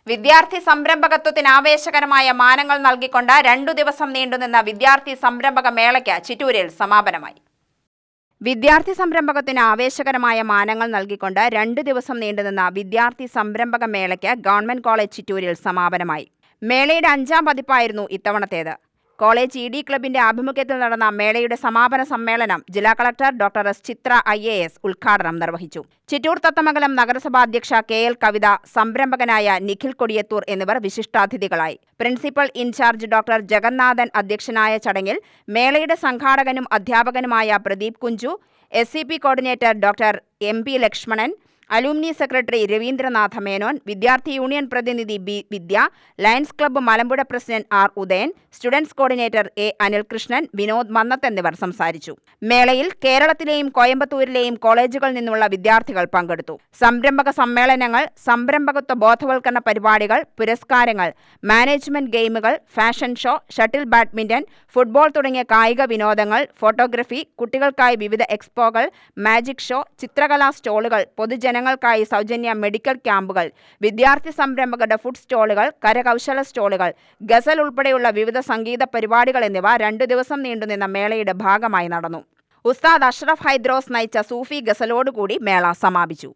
വിദ്യാർത്ഥി സംരംഭകത്വത്തിന് ആവേശകരമായ മാനങ്ങൾ നൽകിക്കൊണ്ട് 2 ദിവസം നീണ്ടുനിന്ന വിദ്യാർത്ഥി സംരംഭക മേളയ്ക്ക് ചിറ്റൂരിൽ സമാപനമായി. വിദ്യാർത്ഥി സംരംഭകത്തിന് ആവേശകരമായ മാനങ്ങൾ നൽകിക്കൊണ്ട് 2 ദിവസം നീണ്ടുനിന്ന വിദ്യാർത്ഥി സംരംഭക മേളയ്ക്ക് ഗവൺമെന്റ് കോളേജ് ചിറ്റൂരിൽ സമാപനമായി. മേളയുടെ 5ാം പതിപ്പായിരുന്നു ഇത്തവണത്തേത്. കോളേജ് ഇ ഡി ക്ലബിന്റെ ആഭിമുഖ്യത്തിൽ നടന്ന മേളയുടെ സമാപന സമ്മേളനം ജില്ലാ കളക്ടർ ഡോക്ടർ എസ് ചിത്ര IAS ഉദ്ഘാടനം നിർവഹിച്ചു. ചിറ്റൂർ തത്തമംഗലം നഗരസഭാ അധ്യക്ഷ KL കവിത, സംരംഭകനായ നിഖിൽ കൊടിയത്തൂർ എന്നിവർ വിശിഷ്ടാതിഥികളായി. പ്രിൻസിപ്പൽ ഇൻചാർജ് ഡോക്ടർ ജഗന്നാഥൻ അധ്യക്ഷനായ ചടങ്ങിൽ മേളയുടെ സംഘാടകനും അധ്യാപകനുമായ Pradeep Kunju, SCP coordinator doctor MP Lakshmanan, alumni secretary Raveendranatha Menon, വിദ്യാർത്ഥി യൂണിയൻ പ്രതിനിധി B Vidya, lions club Malampuzha president R Udayan, students coordinator A Anilkrishnan, Vinod Mannath എന്നിവർ സംസാരിച്ചു. മേളയിൽ കേരളത്തിലെയും കോയമ്പത്തൂരിലെയും കോളേജുകളിൽ നിന്നുള്ള വിദ്യാർത്ഥികൾ പങ്കെടുത്തു. സംരംഭക സമ്മേളനങ്ങൾ, സംരംഭകത്വ ബോധവൽക്കരണ പരിപാടികൾ, പുരസ്കാരങ്ങൾ, മാനേജ്മെന്റ് ഗെയിമുകൾ, fashion show, shuttle badminton, football തുടങ്ങിയ കായിക വിനോദങ്ങൾ, ഫോട്ടോഗ്രഫി, കുട്ടികൾക്കായി വിവിധ എക്സ്പോകൾ, മാജിക് ഷോ, ചിത്രകലാ സ്റ്റോളുകൾ, പൊതുജനങ്ങൾക്കായി സൗജന്യ മെഡിക്കൽ ക്യാമ്പുകൾ, വിദ്യാർത്ഥി സംരംഭകരുടെ ഫുഡ് സ്റ്റോളുകൾ, കരകൗശല സ്റ്റോളുകൾ, ഗസൽ ഉൾപ്പെടെയുള്ള വിവിധ സംഗീത പരിപാടികൾ എന്നിവ 2 ദിവസം നീണ്ടുനിന്ന മേളയുടെ ഭാഗമായി നടന്നു. ഉസ്താദ് അഷ്റഫ് ഹൈദ്രോസ് നയിച്ച സൂഫി ഗസലോടുകൂടി മേള സമാപിച്ചു.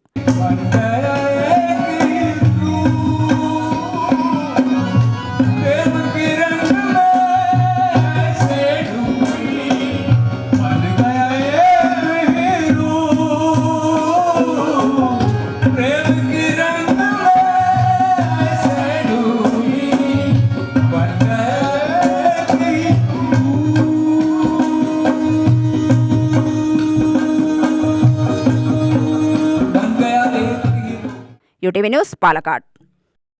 UTV news, Palakkad.